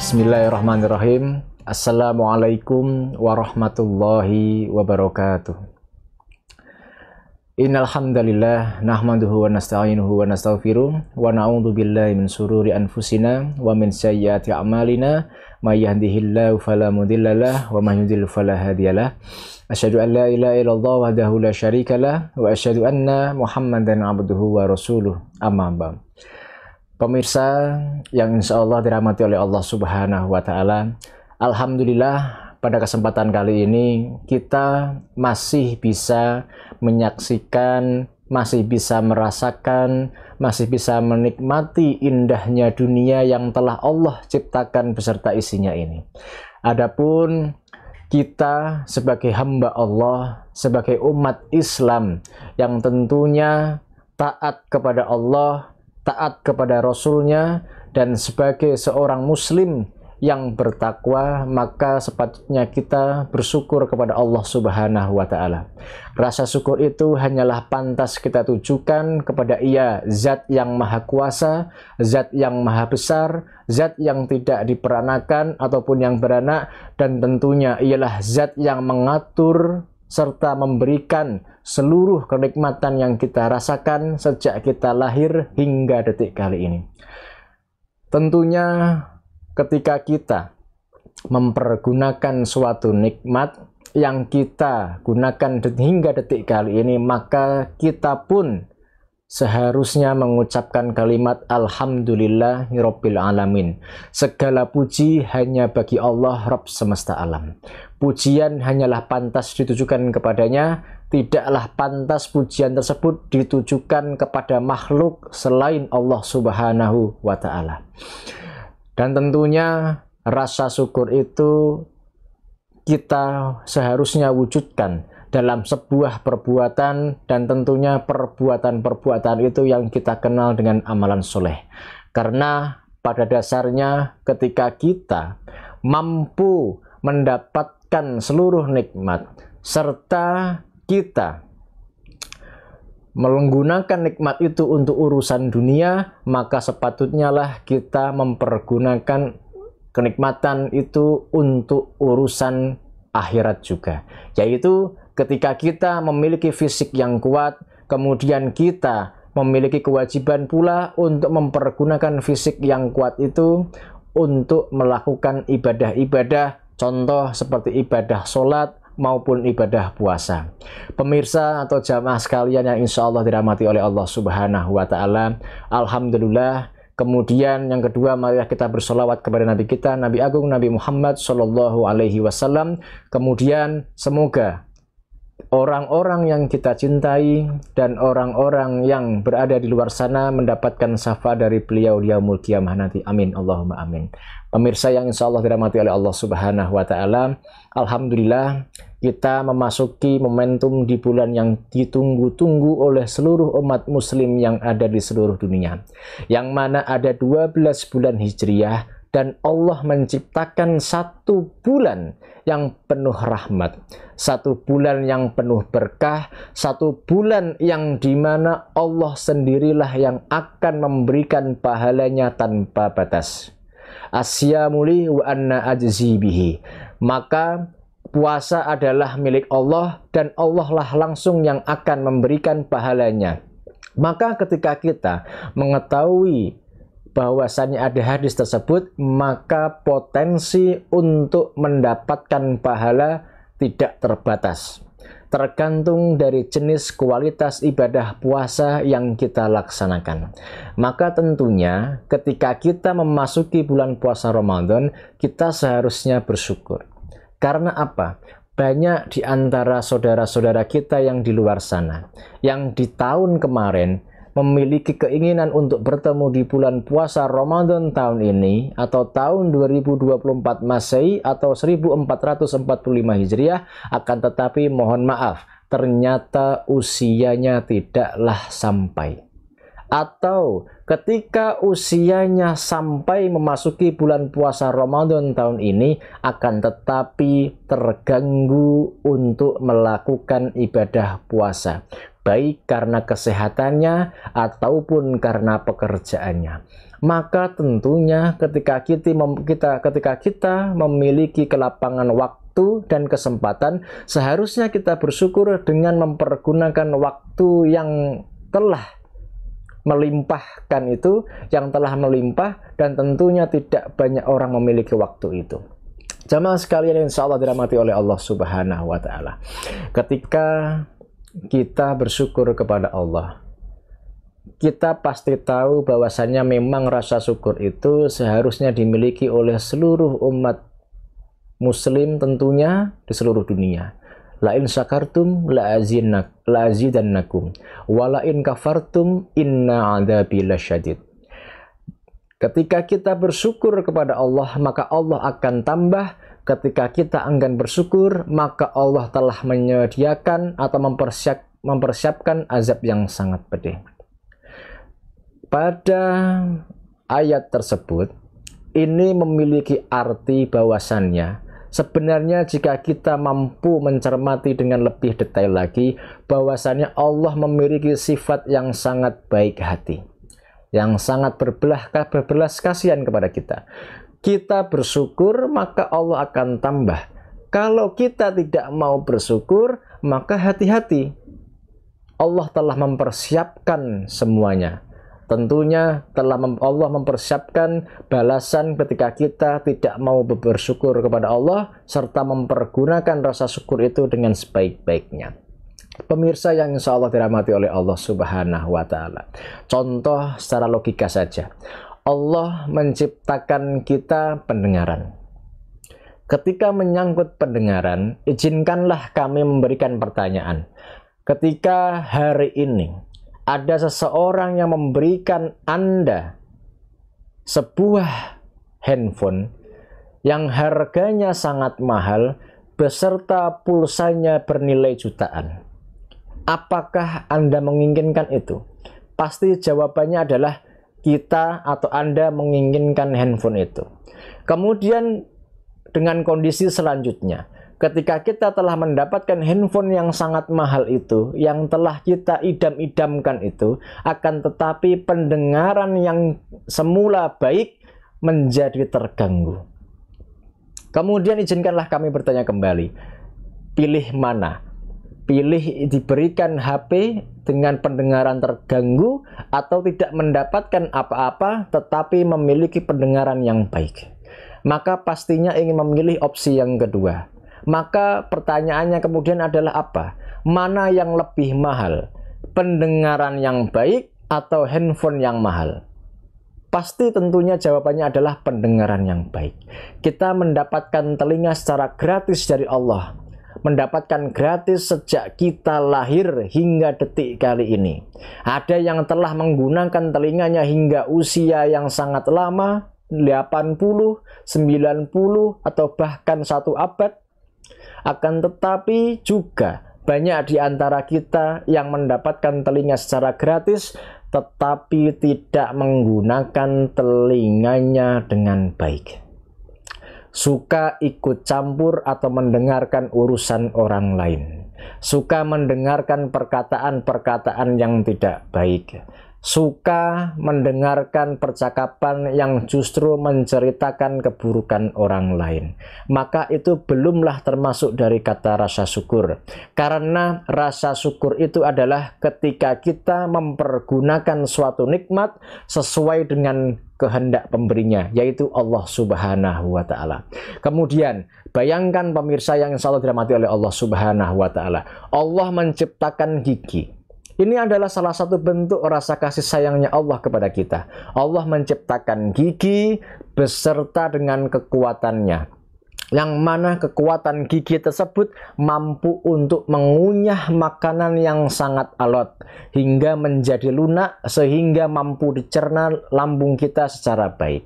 Bismillahirrahmanirrahim. Assalamualaikum warahmatullahi wabarakatuh. Innal hamdalillah nahmaduhu wa nasta'inuhu wa nastaghfiruh wa na'udzu billahi min syururi anfusina wa min sayyiati a'malina may yahdihillahu fala mudhillalah wa may yudhlil fala hadiyalah. Asyhadu an la ilaha illallah wahdahu la syarikalah wa asyhadu anna Muhammadan abduhu wa rasuluh. Amma ba'd. Pemirsa yang insya Allah dirahmati oleh Allah Subhanahu wa Ta'ala, alhamdulillah pada kesempatan kali ini kita masih bisa menyaksikan, masih bisa merasakan, masih bisa menikmati indahnya dunia yang telah Allah ciptakan beserta isinya ini. Adapun kita sebagai hamba Allah, sebagai umat Islam yang tentunya taat kepada Allah, taat kepada Rasulnya, dan sebagai seorang muslim yang bertakwa, maka sepatutnya kita bersyukur kepada Allah Subhanahu wa Ta'ala. Rasa syukur itu hanyalah pantas kita tujukan kepada Ia, Zat yang Maha Kuasa, Zat yang Maha Besar, Zat yang tidak diperanakan ataupun yang beranak, dan tentunya ialah Zat yang mengatur serta memberikan seluruh kenikmatan yang kita rasakan sejak kita lahir hingga detik kali ini. Tentunya ketika kita mempergunakan suatu nikmat yang kita gunakan hingga detik kali ini, maka kita pun seharusnya mengucapkan kalimat Alhamdulillahirabbil alamin. Segala puji hanya bagi Allah, Rabb semesta alam. Pujian hanyalah pantas ditujukan kepadanya, tidaklah pantas pujian tersebut ditujukan kepada makhluk selain Allah Subhanahu wa Ta'ala. Dan tentunya rasa syukur itu kita seharusnya wujudkan dalam sebuah perbuatan, dan tentunya perbuatan-perbuatan itu yang kita kenal dengan amalan soleh. Karena pada dasarnya ketika kita mampu mendapatkan seluruh nikmat, serta kita menggunakan nikmat itu untuk urusan dunia, maka sepatutnya lah kita mempergunakan kenikmatan itu untuk urusan akhirat juga, yaitu ketika kita memiliki fisik yang kuat, kemudian kita memiliki kewajiban pula untuk mempergunakan fisik yang kuat itu untuk melakukan ibadah-ibadah, contoh seperti ibadah sholat maupun ibadah puasa. Pemirsa atau jamaah sekalian yang insya Allah dirahmati oleh Allah Subhanahu wa Ta'ala, alhamdulillah. Kemudian yang kedua, marilah kita bersolawat kepada Nabi kita, Nabi Agung Nabi Muhammad Sallallahu Alaihi Wasallam. Kemudian semoga orang-orang yang kita cintai dan orang-orang yang berada di luar sana mendapatkan syafaat dari beliau di yaumul qiyamah nanti. Amin Allahumma amin. Pemirsa yang insya Allah dirahmati oleh Allah Subhanahu wa Ta'ala, alhamdulillah kita memasuki momentum di bulan yang ditunggu-tunggu oleh seluruh umat muslim yang ada di seluruh dunia, yang mana ada 12 bulan hijriyah, dan Allah menciptakan satu bulan yang penuh rahmat, satu bulan yang penuh berkah, satu bulan yang dimana Allah sendirilah yang akan memberikan pahalanya tanpa batas. Asyamuli wa anna ajzi bihi. Maka puasa adalah milik Allah, dan Allah lah langsung yang akan memberikan pahalanya. Maka ketika kita mengetahui bahwasannya ada hadis tersebut, maka potensi untuk mendapatkan pahala tidak terbatas, tergantung dari jenis kualitas ibadah puasa yang kita laksanakan. Maka tentunya ketika kita memasuki bulan puasa Ramadan, kita seharusnya bersyukur. Karena apa? Banyak di antara saudara-saudara kita yang di luar sana, yang di tahun kemarin memiliki keinginan untuk bertemu di bulan puasa Ramadan tahun ini, atau tahun 2024 Masehi atau 1445 Hijriah, akan tetapi mohon maaf, ternyata usianya tidaklah sampai. Atau ketika usianya sampai memasuki bulan puasa Ramadan tahun ini, akan tetapi terganggu untuk melakukan ibadah puasa. baik karena kesehatannya ataupun karena pekerjaannya. Maka tentunya ketika kita memiliki kelapangan waktu dan kesempatan, seharusnya kita bersyukur dengan mempergunakan waktu yang telah melimpahkan itu, yang telah melimpah, dan tentunya tidak banyak orang memiliki waktu itu. Jamaah sekalian yang insya Allah dirahmati oleh Allah Subhanahu wa Ta'ala, ketika kita bersyukur kepada Allah, kita pasti tahu bahwasannya memang rasa syukur itu seharusnya dimiliki oleh seluruh umat muslim, tentunya di seluruh dunia. La in syakartum la azidannakum wa la in kafartum inna adzabi lasyadid. Ketika kita bersyukur kepada Allah, maka Allah akan tambah. Ketika kita enggan bersyukur, maka Allah telah menyediakan atau mempersiapkan azab yang sangat pedih. Pada ayat tersebut, ini memiliki arti bahwasannya sebenarnya jika kita mampu mencermati dengan lebih detail lagi, bahwasannya Allah memiliki sifat yang sangat baik hati, yang sangat berbelas kasihan kepada kita. Kita bersyukur, maka Allah akan tambah. Kalau kita tidak mau bersyukur, maka hati-hati. Allah telah mempersiapkan semuanya. Tentunya Allah mempersiapkan balasan ketika kita tidak mau bersyukur kepada Allah, serta mempergunakan rasa syukur itu dengan sebaik-baiknya. Pemirsa yang insya Allah dirahmati oleh Allah Subhanahu wa Ta'ala, contoh secara logika saja, Allah menciptakan kita pendengaran. Ketika menyangkut pendengaran, izinkanlah kami memberikan pertanyaan. Ketika hari ini ada seseorang yang memberikan Anda sebuah handphone yang harganya sangat mahal beserta pulsanya bernilai jutaan, apakah Anda menginginkan itu? Pasti jawabannya adalah kita atau Anda menginginkan handphone itu. Kemudian dengan kondisi selanjutnya, ketika kita telah mendapatkan handphone yang sangat mahal itu, yang telah kita idam-idamkan itu, akan tetapi pendengaran yang semula baik menjadi terganggu. Kemudian izinkanlah kami bertanya kembali, pilih mana? Pilih diberikan HP dengan pendengaran terganggu atau tidak mendapatkan apa-apa tetapi memiliki pendengaran yang baik? Maka pastinya ingin memilih opsi yang kedua. Maka pertanyaannya kemudian adalah apa? Mana yang lebih mahal? Pendengaran yang baik atau handphone yang mahal? Pasti tentunya jawabannya adalah pendengaran yang baik. Kita mendapatkan telinga secara gratis dari Allah, mendapatkan gratis sejak kita lahir hingga detik kali ini. Ada yang telah menggunakan telinganya hingga usia yang sangat lama, 80, 90, atau bahkan 1 abad. Akan tetapi juga banyak di antara kita yang mendapatkan telinga secara gratis tetapi tidak menggunakan telinganya dengan baik. Suka ikut campur atau mendengarkan urusan orang lain. Suka mendengarkan perkataan-perkataan yang tidak baik. Suka mendengarkan percakapan yang justru menceritakan keburukan orang lain. Maka itu belumlah termasuk dari kata rasa syukur. Karena rasa syukur itu adalah ketika kita mempergunakan suatu nikmat sesuai dengan kehendak pemberinya, yaitu Allah Subhanahu wa Ta'ala. Kemudian bayangkan pemirsa yang insya Allah dirahmati oleh Allah Subhanahu wa Ta'ala, Allah menciptakan gigi. Ini adalah salah satu bentuk rasa kasih sayangnya Allah kepada kita. Allah menciptakan gigi beserta dengan kekuatannya, yang mana kekuatan gigi tersebut mampu untuk mengunyah makanan yang sangat alot hingga menjadi lunak, sehingga mampu dicerna lambung kita secara baik.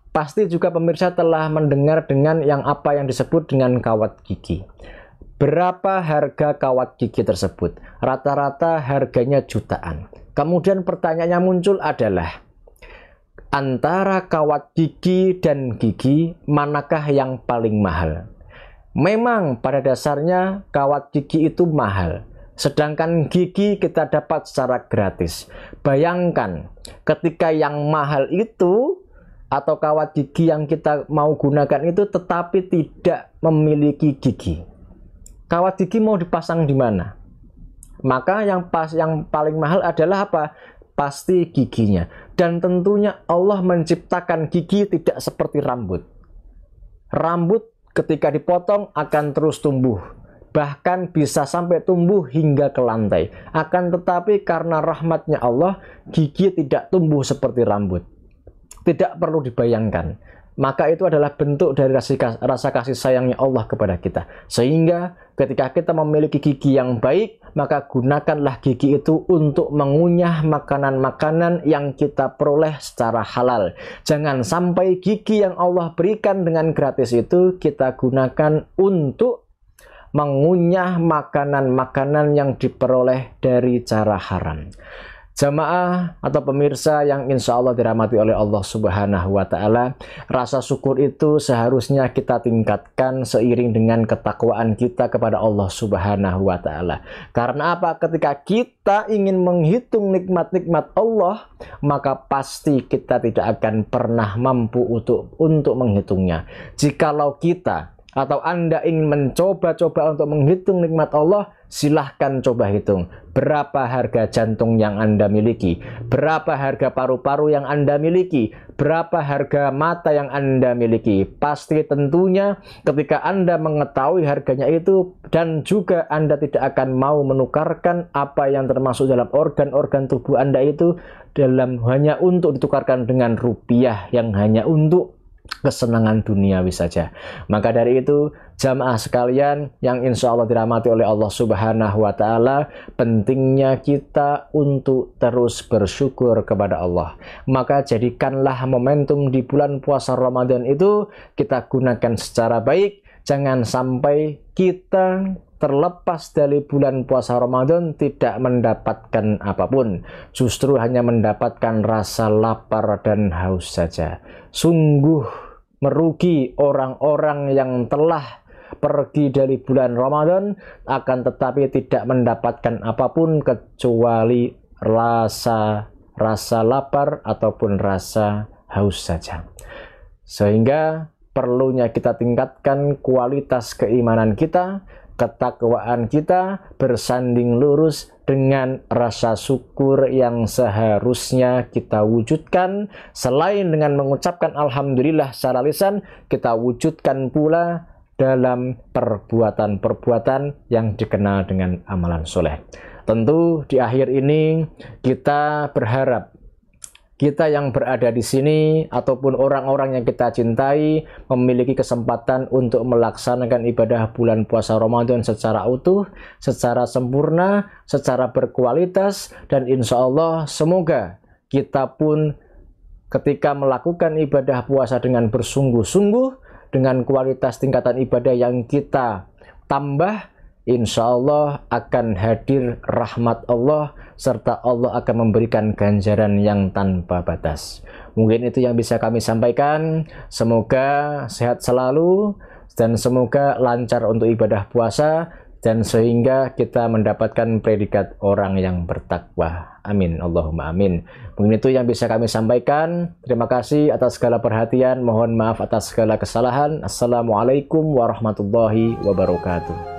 Pasti juga pemirsa telah mendengar dengan yang disebut dengan kawat gigi. Berapa harga kawat gigi tersebut? Rata-rata harganya jutaan. Kemudian pertanyaannya muncul adalah, antara kawat gigi dan gigi, manakah yang paling mahal? Memang pada dasarnya kawat gigi itu mahal. sedangkan gigi kita dapat secara gratis. Bayangkan ketika yang mahal itu atau kawat gigi yang kita mau gunakan itu tetapi tidak memiliki gigi. Kawat gigi mau dipasang di mana? Maka yang paling mahal adalah apa? Pasti giginya. Dan tentunya Allah menciptakan gigi tidak seperti rambut. Rambut ketika dipotong akan terus tumbuh. Bahkan bisa sampai tumbuh hingga ke lantai. Akan tetapi karena rahmatnya Allah, gigi tidak tumbuh seperti rambut. Tidak perlu dibayangkan. Maka itu adalah bentuk dari rasa kasih sayangnya Allah kepada kita. Sehingga ketika kita memiliki gigi yang baik, maka gunakanlah gigi itu untuk mengunyah makanan-makanan yang kita peroleh secara halal. Jangan sampai gigi yang Allah berikan dengan gratis itu kita gunakan untuk mengunyah makanan-makanan yang diperoleh dari cara haram. Jamaah atau pemirsa yang insya Allah dirahmati oleh Allah Subhanahu wa Ta'ala, rasa syukur itu seharusnya kita tingkatkan seiring dengan ketakwaan kita kepada Allah Subhanahu wa Ta'ala. Karena apa? Ketika kita ingin menghitung nikmat-nikmat Allah, maka pasti kita tidak akan pernah mampu untuk menghitungnya. Jikalau kita atau Anda ingin mencoba-coba untuk menghitung nikmat Allah, silahkan coba hitung berapa harga jantung yang Anda miliki, berapa harga paru-paru yang Anda miliki, berapa harga mata yang Anda miliki. Pasti tentunya ketika Anda mengetahui harganya itu dan juga Anda tidak akan mau menukarkan apa yang termasuk dalam organ-organ tubuh Anda itu hanya untuk ditukarkan dengan rupiah yang hanya untuk kesenangan duniawi saja. Maka dari itu, jamaah sekalian yang insya Allah dirahmati oleh Allah Subhanahu wa Ta'ala, pentingnya kita untuk terus bersyukur kepada Allah. Maka jadikanlah momentum di bulan puasa Ramadan itu kita gunakan secara baik. Jangan sampai kita terlepas dari bulan puasa Ramadan tidak mendapatkan apapun, justru hanya mendapatkan rasa lapar dan haus saja. Sungguh merugi orang-orang yang telah pergi dari bulan Ramadan akan tetapi tidak mendapatkan apapun kecuali rasa lapar ataupun rasa haus saja. Sehingga perlunya kita tingkatkan kualitas keimanan kita, ketakwaan kita bersanding lurus dengan rasa syukur yang seharusnya kita wujudkan. Selain dengan mengucapkan alhamdulillah secara lisan, kita wujudkan pula dalam perbuatan-perbuatan yang dikenal dengan amalan soleh. Tentu di akhir ini kita berharap kita yang berada di sini ataupun orang-orang yang kita cintai memiliki kesempatan untuk melaksanakan ibadah bulan puasa Ramadan secara utuh, secara sempurna, secara berkualitas, dan insya Allah semoga kita pun ketika melakukan ibadah puasa dengan bersungguh-sungguh, dengan kualitas tingkatan ibadah yang kita tambah, insya Allah akan hadir rahmat Allah, serta Allah akan memberikan ganjaran yang tanpa batas. Mungkin itu yang bisa kami sampaikan. Semoga sehat selalu dan semoga lancar untuk ibadah puasa, dan sehingga kita mendapatkan predikat orang yang bertakwa. Amin. Allahumma amin. Mungkin itu yang bisa kami sampaikan. Terima kasih atas segala perhatian. Mohon maaf atas segala kesalahan. Assalamualaikum warahmatullahi wabarakatuh.